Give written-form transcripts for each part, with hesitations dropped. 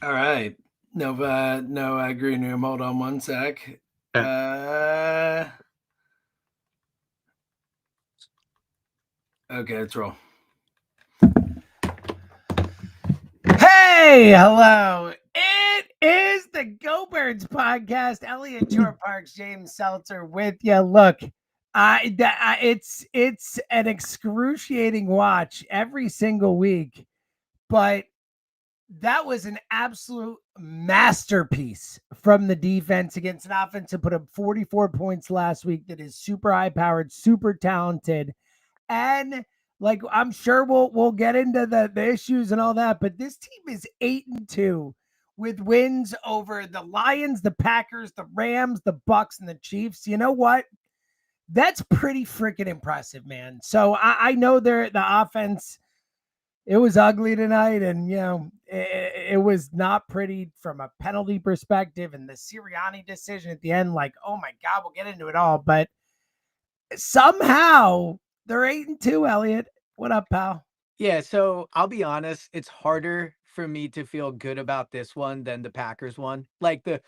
All right. No green room. Hold on one sec. Okay. Okay, let's roll. Hey, hello. It is the Go Birds podcast. Elliot Shore Parks, James Seltzer with you. Look, it's an excruciating watch every single week, but that was an absolute masterpiece from the defense against an offense that put up 44 points last week that is super high powered, super talented. And like I'm sure we'll get into the issues and all that, but this team is 8-2 with wins over the Lions, the Packers, the Rams, the Bucks, and the Chiefs. You know what? That's pretty freaking impressive, man. So I know the offense, it was ugly tonight, and it was not pretty from a penalty perspective, and the Sirianni decision at the end, like, oh my god, we'll get into it all, but somehow they're 8-2. Elliot, what up, pal? Yeah, so I'll be honest, it's harder for me to feel good about this one than the Packers one. Like the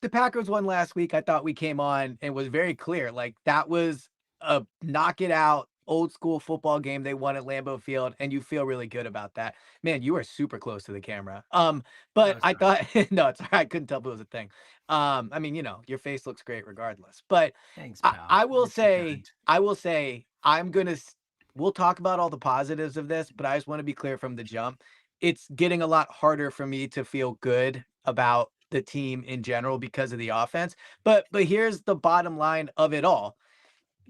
Packers one last week, I thought we came on and was very clear. Like that was a knock it out old school football game they won at Lambeau Field, and you feel really good about that. Man, you are super close to the camera. But Oh, I sorry. thought no, it's all right. I couldn't tell if it was a thing. I mean, your face looks great regardless. But Thanks, I, pal. I will You're too say, kind. I will say, we'll talk about all the positives of this, but I just want to be clear from the jump. It's getting a lot harder for me to feel good about the team in general because of the offense. But here's the bottom line of it all.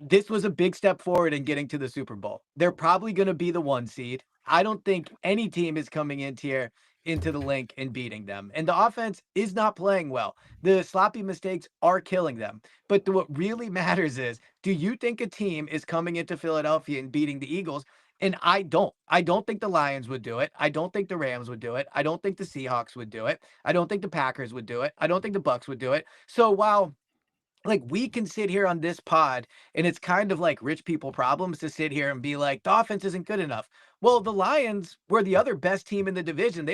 This was a big step forward in getting to the Super Bowl. They're probably going to be the 1 seed. I don't think any team is coming into the Linc and beating them. And the offense is not playing well. The sloppy mistakes are killing them. But what really matters is, do you think a team is coming into Philadelphia and beating the Eagles? And I don't. I don't think the Lions would do it. I don't think the Rams would do it. I don't think the Seahawks would do it. I don't think the Packers would do it. I don't think the Bucks would do it. So while like we can sit here on this pod and it's kind of like rich people problems to sit here and be like the offense isn't good enough. Well, the Lions were the other best team in the division.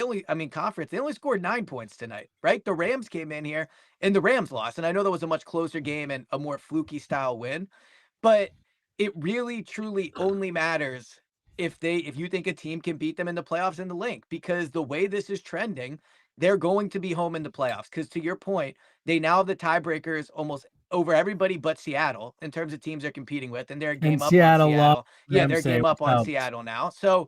Conference, they only scored 9 points tonight, right? The Rams came in here and the Rams lost. And I know that was a much closer game and a more fluky style win, but it really truly only matters if you think a team can beat them in the playoffs in the Link, because the way this is trending, they're going to be home in the playoffs. Because to your point, they now have the tiebreakers almost over everybody but Seattle in terms of teams they're competing with, and they're a And game up on Seattle lost. Seattle. Yeah, Them they're a say game which up on helps. Seattle now. So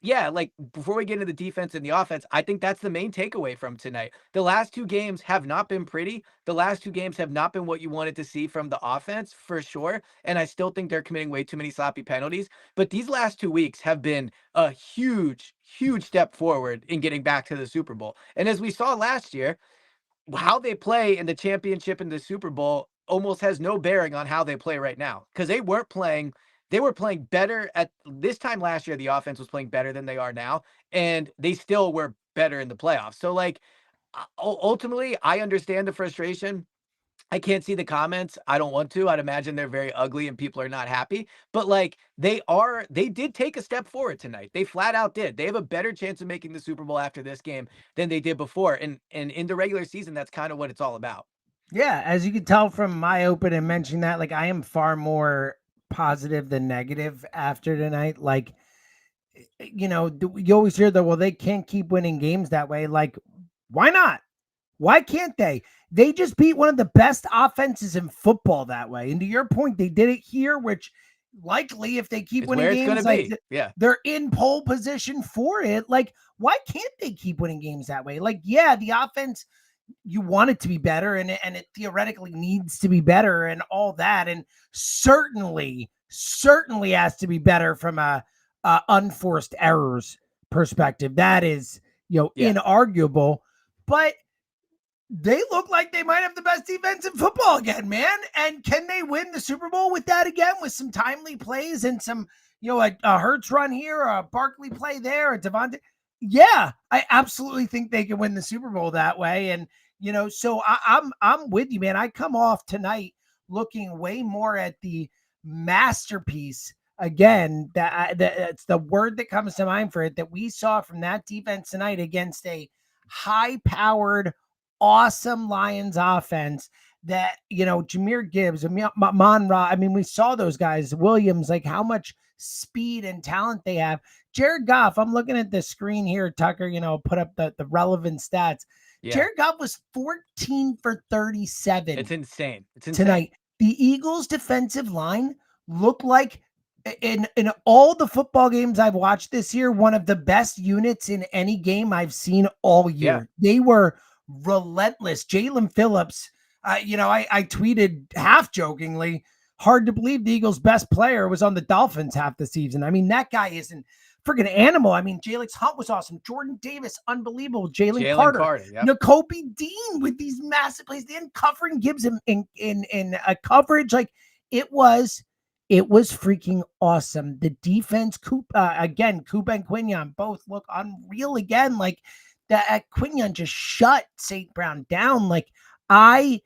yeah, like before we get into the defense and the offense, I think that's the main takeaway from tonight. The last two games have not been pretty. The last two games have not been what you wanted to see from the offense for sure. And I still think they're committing way too many sloppy penalties. But these last 2 weeks have been a huge, huge step forward in getting back to the Super Bowl. And as we saw last year, how they play in the championship and the Super Bowl almost has no bearing on how they play right now, because they were playing better at this time last year. The offense was playing better than they are now, and they still were better in the playoffs. So like ultimately, I understand the frustration. I can't see the comments. I don't want to. I'd imagine they're very ugly and people are not happy. But like they did take a step forward tonight. They flat out did. They have a better chance of making the Super Bowl after this game than they did before. And in the regular season, that's kind of what it's all about. Yeah, as you can tell from my open and mentioning that, like I am far more positive than negative after tonight. Like, you always hear that, well, they can't keep winning games that way. Like, why not? Why can't they? They just beat one of the best offenses in football that way. And to your point, they did it here, which likely if they keep It's winning where it's gonna games, like be. Yeah. they're in pole position for it. Like, why can't they keep winning games that way? Like, yeah, the offense, you want it to be better, and it theoretically needs to be better and all that. And certainly has to be better from a unforced errors perspective. That is, Yeah. inarguable. But they look like they might have the best defense in football again, man. And can they win the Super Bowl with that again, with some timely plays and some, a Hurts run here, a Barkley play there, a Devontae? Yeah, I absolutely think they can win the Super Bowl that way. And so I'm with you, man. I come off tonight looking way more at the masterpiece again. That it's the word that comes to mind for it, that we saw from that defense tonight against a high-powered, awesome Lions offense that, Jahmyr Gibbs, Mon-Ra, I mean, we saw those guys, Williams, like how much speed and talent they have. Jared Goff, I'm looking at the screen here, Tucker, put up the relevant stats. Yeah. Jared Goff was 14 for 37 It's insane. It's insane. tonight. The Eagles' defensive line looked like in all the football games I've watched this year, one of the best units in any game I've seen all year. Yeah. They were relentless. Jalen Phillips, I tweeted half jokingly, hard to believe the Eagles' best player was on the Dolphins half the season. I mean, that guy is an freaking animal. I mean, Jalen Hunt was awesome. Jordan Davis, unbelievable. Jalen Carter. Yep. Nakobe Dean with these massive plays. Then covering Gibbs in a coverage. Like it was freaking awesome. The defense, Koopa and Quinion both look unreal again. Like that Quinion just shut St. Brown down. Like I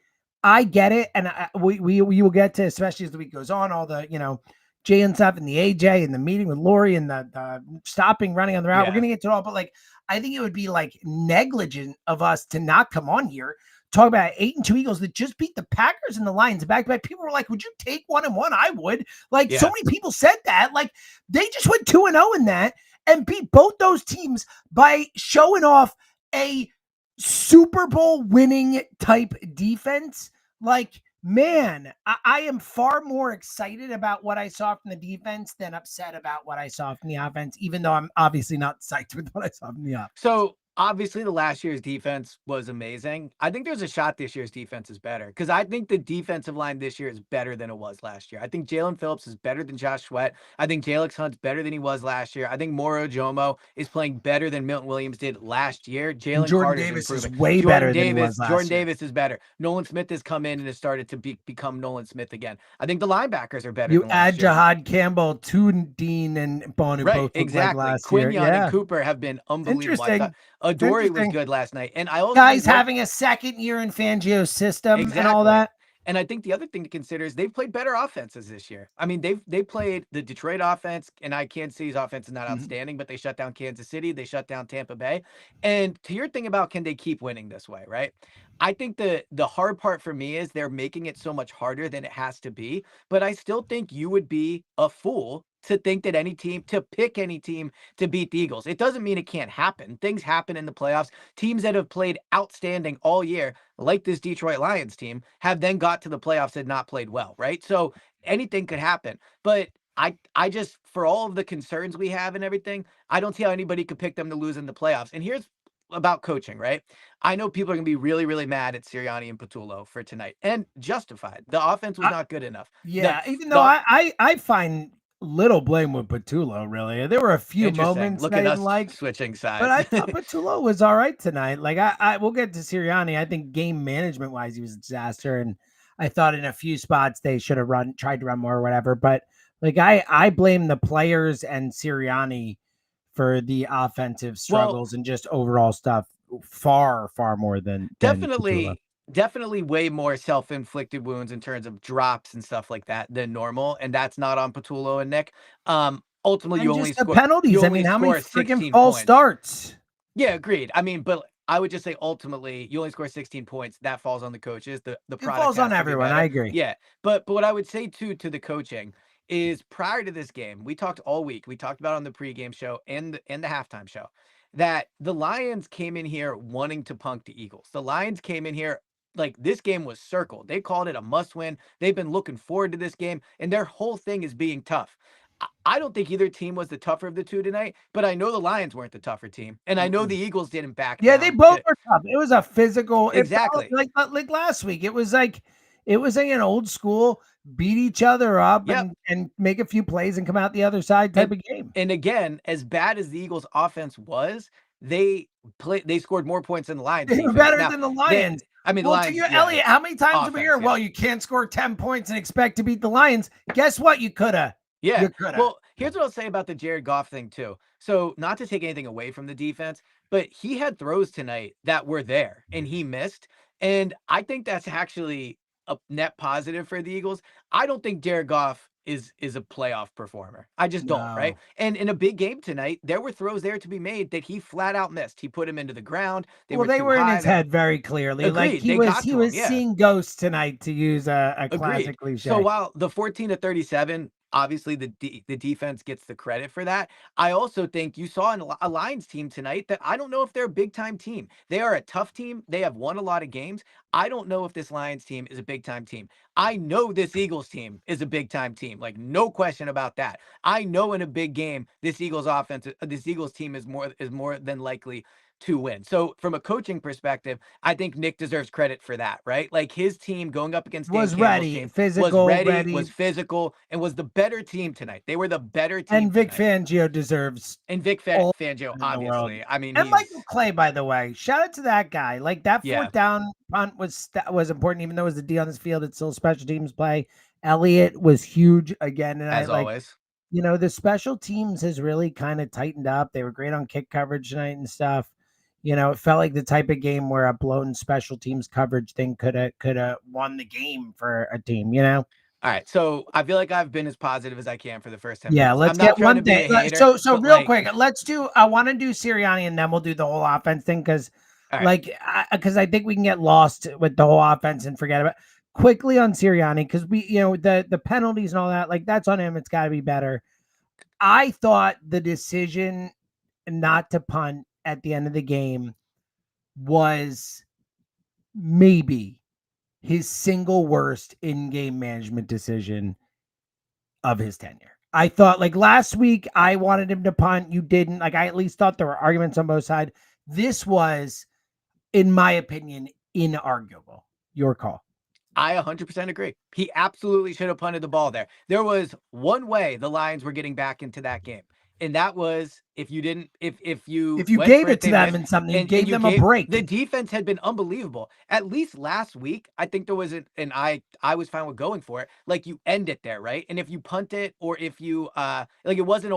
get it, and we will get to, especially as the week goes on, all the Jay and stuff and the AJ and the meeting with Lori and the stopping running on the route. Yeah. We're gonna get to it all, but like I think it would be like negligent of us to not come on here talk about 8-2 Eagles that just beat the Packers and the Lions back to back. People were like, "Would you take 1-1?" I would. Like so many people said that. Like they just went 2-0 in that and beat both those teams by showing off a Super Bowl winning type defense. Like, man, I am far more excited about what I saw from the defense than upset about what I saw from the offense, even though I'm obviously not psyched with what I saw from the offense. So obviously the last year's defense was amazing. I think there's a shot this year's defense is better because I think the defensive line this year is better than it was last year. I think Jalen Phillips is better than Josh Sweat. I think Jalen Hunt's better than he was last year. I think Moro Jomo is playing better than Milton Williams did last year. Jalen Carter Davis is way Jordan better Davis, than he was last Jordan year. Davis is better. Nolan Smith has come in and has started to become Nolan Smith again. I think the linebackers are better. You than add last year. Jahad Campbell to Dean and Bonu both Exactly. like last Quinion year. and Cooper have been unbelievable. I thought Adoree was good last night. And I also guys having a second year in Fangio's system and all that. And I think the other thing to consider is they've played better offenses this year. I mean, they played the Detroit offense, and Kansas City's offense is not outstanding, but they shut down Kansas City, they shut down Tampa Bay. And to your thing about can they keep winning this way, right? I think the hard part for me is they're making it so much harder than it has to be. But I still think you would be a fool to think that to pick any team to beat the Eagles. It doesn't mean it can't happen. Things happen in the playoffs. Teams that have played outstanding all year, like this Detroit Lions team, have then got to the playoffs and not played well, right? So anything could happen. But I just, for all of the concerns we have and everything, I don't see how anybody could pick them to lose in the playoffs. And here's about coaching, right? I know people are going to be really, really mad at Sirianni and Patullo for tonight, and justified. The offense was not good enough. Yeah, even though I find little blame with Patullo, really. There were a few moments Look that at I us didn't like, switching sides. but I thought Patullo was all right tonight. Like we'll get to Sirianni. I think game management wise, he was a disaster, and I thought in a few spots they should have tried to run more or whatever. But like I blame the players and Sirianni for the offensive struggles and just overall stuff far more than definitely way more self-inflicted wounds in terms of drops and stuff like that than normal, and that's not on Patullo and Nick. Ultimately, you only score penalties. I mean, how many freaking false starts? Yeah, agreed. I mean, but I would just say ultimately you only score 16 points. That falls on the coaches. The product falls on everyone. I agree. Yeah, but what I would say too to the coaching is prior to this game, we talked all week. We talked about on the pregame show and the halftime show that the Lions came in here wanting to punk the Eagles. The Lions came in here like this game was circled. They called it a must win. They've been looking forward to this game, and their whole thing is being tough. I don't think either team was the tougher of the two tonight, but I know the Lions weren't the tougher team, and I know the Eagles didn't back down. Yeah, they both were tough. It was a physical, exactly like last week. It was like an old school beat each other up and make a few plays and come out the other side type of game. And again, as bad as the Eagles offense was, they scored more points than the Lions. They were better than the Lions. I mean, the Lions, Elliot, how many times did we hear, well, you can't score 10 points and expect to beat the Lions? Guess what? You could have. Yeah. Well, here's what I'll say about the Jared Goff thing, too. So, not to take anything away from the defense, but he had throws tonight that were there and he missed. And I think that's actually a net positive for the Eagles. I don't think Jared Goff is a playoff performer. I just don't, right? No. And in a big game tonight, there were throws there to be made that he flat out missed. He put him into the ground. They Well, were they too were in high. his head very clearly. Like Agreed. he They was got he to him. was Yeah. seeing ghosts tonight, to use a Agreed. classic So cliche. while the 14 to 37, obviously the defense gets the credit for that. I also think you saw a Lions team tonight that I don't know if they're a big time team. They are a tough team. They have won a lot of games. I don't know if this Lions team is a big time team. I know this Eagles team is a big time team. Like no question about that. I know in a big game this this Eagles team is more than likely to win. So from a coaching perspective, I think Nick deserves credit for that, right? Like his team going up against Dan Was Campbell's ready, team was physical, ready, ready. was physical, and was the better team tonight. They were the better team And Vic tonight. Fangio deserves And Vic all Fangio, in the world. obviously. I mean, And he's Michael Clay, by the way, shout out to that guy. Like that yeah, fourth down punt was important, even though it was the D on this field. It's still special teams play. Elliott was huge again, and I as like, always. the special teams has really kind of tightened up. They were great on kick coverage tonight and stuff. It felt like the type of game where a blown special teams coverage thing could have won the game for a team. All right, so I feel like I've been as positive as I can for the first 10 Yeah, minutes. I'm let's not get trying to one be thing. a hater, So but real like, quick, I want to do Sirianni and then we'll do the whole offense thing because, all right, like, because I think we can get lost with the whole offense and forget about quickly on Sirianni because the penalties and all that, like, that's on him. It's got to be better. I thought the decision not to punt at the end of the game was maybe his single worst in-game management decision of his tenure. I thought, like, last week, I wanted him to punt. You didn't. Like, I at least thought there were arguments on both sides. This was, in my opinion, inarguable. Your call. I 100% agree. He absolutely should have punted the ball there. There was one way the Lions were getting back into that game, and that was if you didn't if you If you went gave for it, it to they them missed, in something, you and gave you them a gave the break. defense had been unbelievable. At least last week, I think there was and I was fine with going for it. Like you end it there, right? And if you punt it or if you like it wasn't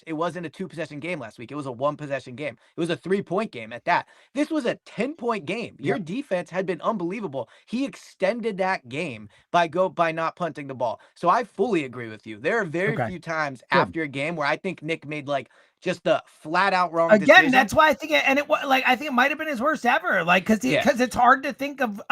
it wasn't a 2 possession game last week. It was a 1 possession game. It was a 3-point game at that. This was a 10-point game. Your Yep. defense had been unbelievable. He extended that game by not punting the ball. So I fully agree with you. There are very Okay. few times Good. after a game where I think Nick made like just the flat out wrong Again, decision. that's why I think and it was like I think it might have been his worst ever. Like Yeah. because it's hard to think of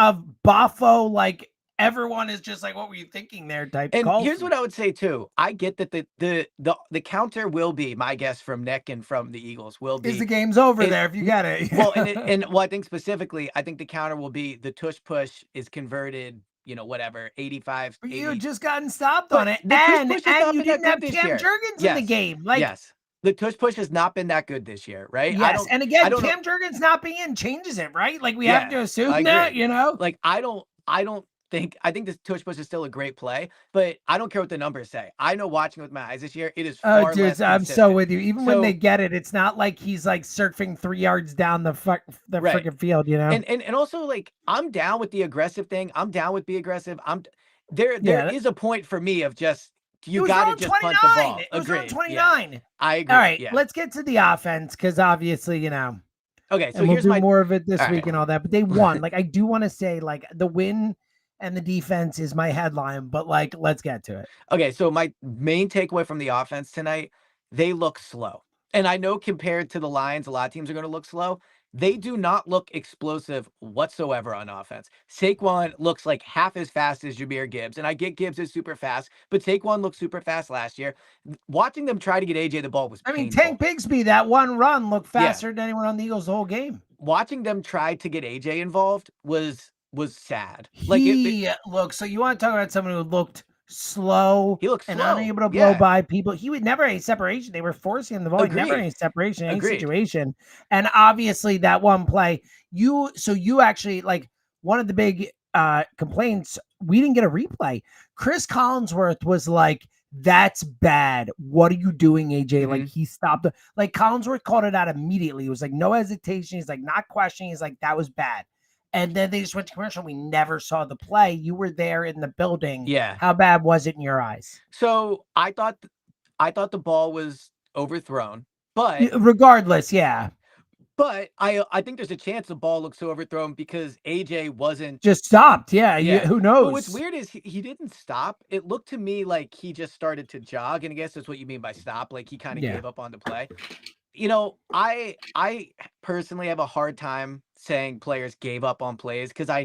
Boffo, like everyone is just like, what were you thinking there type And calls. here's what I would say too. I get that the counter will be my guess from Nick and from the Eagles will Is be the game's over it, there if you get it. well, I think specifically, I think the counter will be the tush push is converted, whatever, 85, But you 80. had just gotten stopped on But it, the tush and push has not you been that didn't good have this Cam year. Jurgens in the Yes. game. Like, Yes. The tush push has not been that good this year, right? yes, and I again, don't know. Cam Jurgens not being in changes it, right? Like we have Yeah, to I assume that, agree. you know. Like I think this tush push is still a great play, but I don't care what the numbers say. I know watching with my eyes this year, it is Oh, far dude, less I'm so consistent. with you. Even when they So get it, it's not like he's like surfing 3 yards down the right. freaking field, you know. And also like I'm down with the aggressive thing. I'm down with be aggressive. There Yeah, is a point for me of just it you was got to around just punt the 29. ball. It was around Agreed. Yeah. 29. I All agree. right, Yeah. let's get to the offense because obviously, Okay, so and we'll here's do my more of it this all week right. and all that. But they won. Like I do want to say, like the win and the defense is my headline, but like let's get to it. Okay, so my main takeaway from the offense tonight, they look slow. And I know compared to the Lions, a lot of teams are going to look slow. They do not look explosive whatsoever on offense. Saquon looks like half as fast as Jameer Gibbs, and I get Gibbs is super fast, but Saquon looked super fast last year. Watching them try to get AJ the ball was I mean, painful. Tank Bigsby, that one run looked Yeah, faster than anyone on the Eagles the whole game. watching them try to get AJ involved was sad. Like He looked, so you want to talk about someone who looked slow he looked and slow. unable to blow Yeah, by people. He would never any separation. They were forcing him the ball. He never any agreed. separation in any Agreed. situation. And obviously that one play, you actually like one of the big complaints, we didn't get a replay. Chris Collinsworth was like, that's bad. What are you doing, AJ? Like Mhm. he stopped. Like Collinsworth called it out immediately. He was like, no hesitation. He's like, not questioning. He's like, that was bad. And then they just went to commercial. We never saw the play. You were there in the building. Yeah. How bad was it in your eyes? So I thought the ball was overthrown, but Regardless, yeah. But I think there's a chance the ball looks so overthrown because AJ wasn't. Just stopped. Yeah. Yeah. Who But what's knows? weird is he didn't stop. It looked to me like he just started to jog, and I guess that's what you mean by stop. Like he kind of Yeah. gave up on the play. I personally have a hard time saying players gave up on plays because I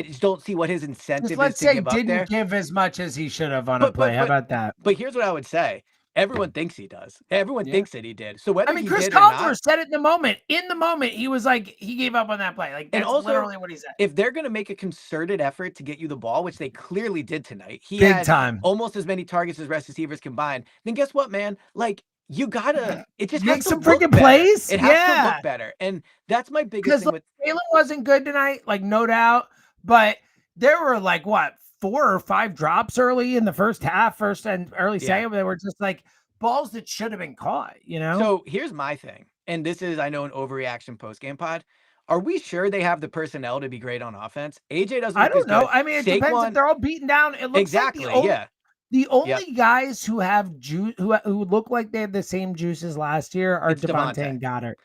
just don't see what his Just incentive is let's to say give up didn't there. give as much as he should have on a But play. but How but about that? but here's what I would say. Everyone thinks he does. Everyone Yeah. thinks that he did. So I whether mean, he Chris did or not, Collinsworth said it in the moment. In the moment, he was like, he gave up on that play. Like and that's also literally what he said. if they're going to make a concerted effort to get you the ball, which they clearly did tonight, he Big had time. almost as many targets as rest receivers combined. Then guess what, man? Like you gotta, it just has Make to some look freaking better. plays. It has to look Yeah. better, and that's my biggest Because thing like, with. Jalen wasn't good tonight, like no doubt. But there were like what 4 or 5 drops early in the first half, first and early Yeah. second. They were just like balls that should have been caught. You know. So here's my thing, and this is I know an overreaction post game pod. Are we sure they have the personnel to be great on offense? AJ doesn't I look as don't know. good. I mean, it depends if Saquon, they're all beaten down. It looks like the exactly. only Yeah. the Yep. only guys who have juice who look like they have the same juices last year are It's Devontae Devontae. and Goddard.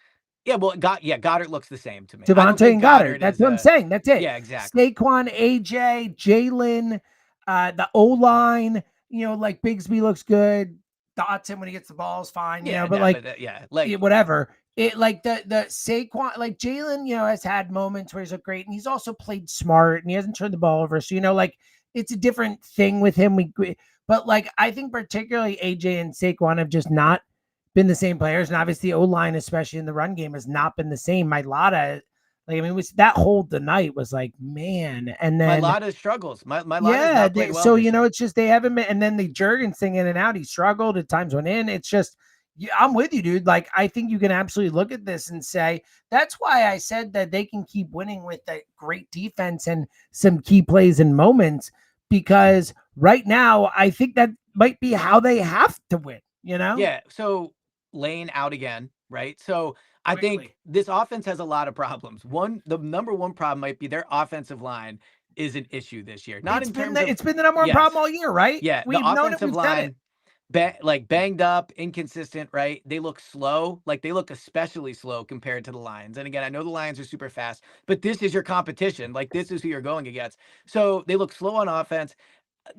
Yeah. Well, Goddard looks the same to me. I don't Devontae think and Goddard. Goddard That's is what I'm a. saying. That's it. Yeah. Exactly. Saquon, AJ, Jalen, the O line. Like Bigsby looks good. Dotson when he gets the ball is fine. Yeah. But No. like But yeah. Like. whatever. It like the Saquon, like Jalen, has had moments where he's looked great, and he's also played smart, and he hasn't turned the ball over. So like it's a different thing with him. But like I think particularly AJ and Saquon have just not been the same players, and obviously O line, especially in the run game, has not been the same. My Lotta, like I mean, was that whole the night was like man, and My then Lotta struggles. My Lotta's yeah, not played well so this year. it's just they haven't been, and then the Jurgens thing in and out. He struggled at times went in. It's just, yeah, I'm with you, dude. Like I think you can absolutely look at this and say that's why I said that they can keep winning with a great defense and some key plays and moments because right now I think that might be how they have to win. Yeah. So Lane out again, right? So I think Quickly. this offense has a lot of problems. The number one problem might be their offensive line is an issue this year. Not It's in been terms of. it's been the number one problem Yes. all year, right? Yeah, the We've known it. offensive We've said it. line, like banged up, inconsistent, right? They look slow, like they look especially slow compared to the Lions. And again, I know the Lions are super fast, but this is your competition. Like this is who you're going against. So they look slow on offense.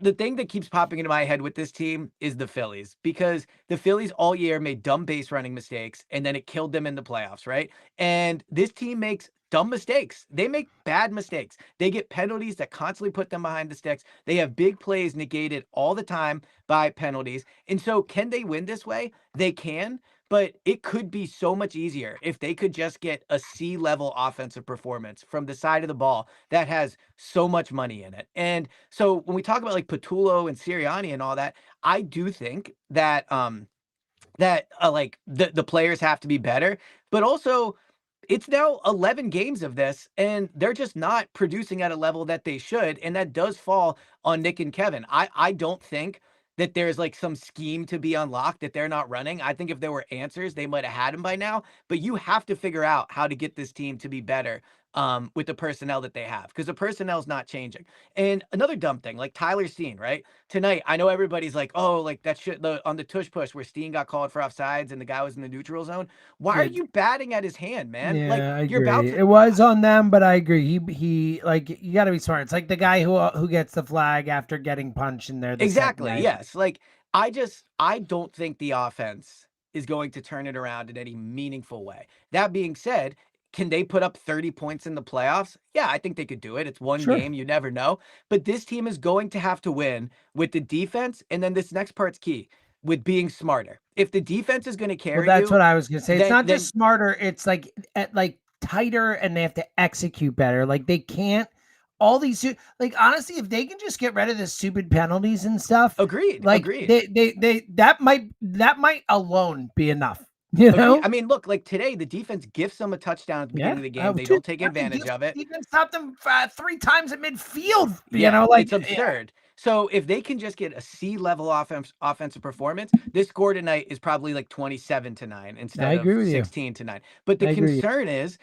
The thing that keeps popping into my head with this team is the Phillies because the Phillies all year made dumb base running mistakes and then it killed them in the playoffs, right? And this team makes dumb mistakes. They make bad mistakes. They get penalties that constantly put them behind the sticks. They have big plays negated all the time by penalties. And so, can they win this way? They can, but it could be so much easier if they could just get a C level offensive performance from the side of the ball that has so much money in it. And so when we talk about like Patullo and Sirianni and all that, I do think that like the players have to be better, but also it's now 11 games of this and they're just not producing at a level that they should, and that does fall on Nick and Kevin. I don't think that there's like some scheme to be unlocked that they're not running. I think if there were answers, they might have had them by now, but you have to figure out how to get this team to be better with the personnel that they have because the personnel is not changing. And another dumb thing, like Tyler Steen, right? Tonight, I know everybody's like, oh, like that shit on the tush push where Steen got called for offsides and the guy was in the neutral zone. Why are Yeah, you batting at his hand, man? Like yeah, I you're about agree. to. It was on them, but I agree. He like you got to be smart. It's like the guy who gets the flag after getting punched, and they're the second Exactly. guy. Yes. Like I don't think the offense is going to turn it around in any meaningful way. That being said, can they put up 30 points in the playoffs? Yeah, I think they could do it. It's one Sure. game, you never know. But this team is going to have to win with the defense. And then this next part's key with being smarter. If the defense is going to Well, carry that's you, what I was gonna say. It's then not then just smarter. It's like tighter, and they have to execute better. Like they can't all these like honestly, if they can just get rid of the stupid penalties and stuff, agreed, like agreed. they that might alone be enough. Agree. I mean, look, like today, the defense gifts them a touchdown at the beginning Yeah. of the game. They Dude, don't take advantage of it. even stopped them 3 times at midfield. Yeah, Like it's yeah, absurd. So if they can just get a C level offensive performance, this score tonight is probably like 27-9 I instead of agree with you. 16-9. But the I agree. concern is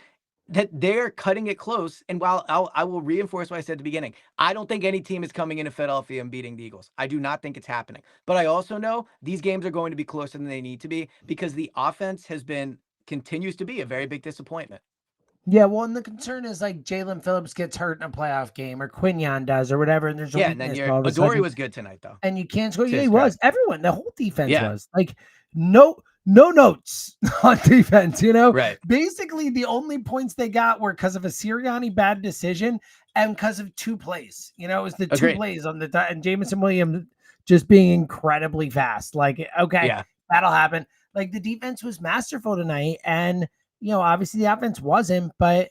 that they're cutting it close. And while I will reinforce what I said at the beginning, I don't think any team is coming into Philadelphia and beating the Eagles. I do not think it's happening. But I also know these games are going to be closer than they need to be because the offense has been continues to be a very big disappointment. Yeah, well, and the concern is like Jalen Phillips gets hurt in a playoff game, or Quinyon does, or whatever, and there's a Yeah, and then weakness all of a Adoree sudden, was good tonight though. and you can't score. To Yeah, his he was. credit. Everyone, the whole defense Yeah. was like no notes on defense. Right. Basically the only points they got were because of a Sirianni bad decision and because of 2 plays. It was the 2 Agreed. plays on the and Jameson Williams just being incredibly fast. Like, okay, Yeah. that'll happen. Like the defense was masterful tonight, and obviously the offense wasn't, but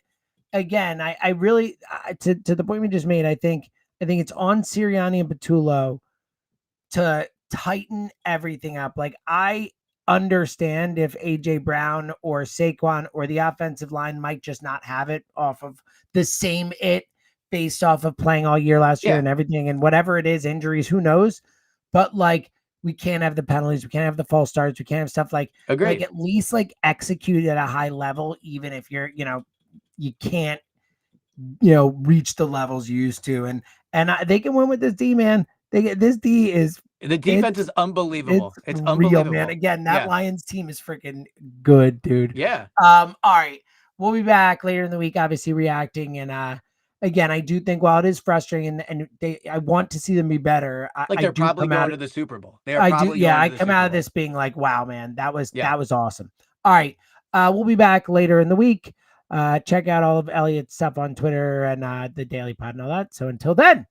again, I really to the point we just made, I think it's on Sirianni and Patullo to tighten everything up. Like, I understand if AJ Brown or Saquon or the offensive line might just not have it off of the same based off of playing all year last year Yeah. and everything, and whatever it is, injuries, who knows? But like, we can't have the penalties, we can't have the false starts, we can't have stuff like Agreed. at least like execute at a high level, even if you're you can't reach the levels you used to, and they can win with this D, man. This D is The defense is unbelievable. it's It's real, man. unbelievable. Again, that Yeah. Lions team is freaking good, dude. Yeah. All right, we'll be back later in the week, obviously reacting, and again, I do think while it is frustrating, and I want to see them be better. Like I they're do probably come out. going to the Super Bowl. They are I do. probably Yeah, going I to the come Super out of Bowl. this being like, wow, man, that was Yeah. awesome. All right, we'll be back later in the week. Check out all of Elliot's stuff on Twitter and the Daily Pod and all that. So until then.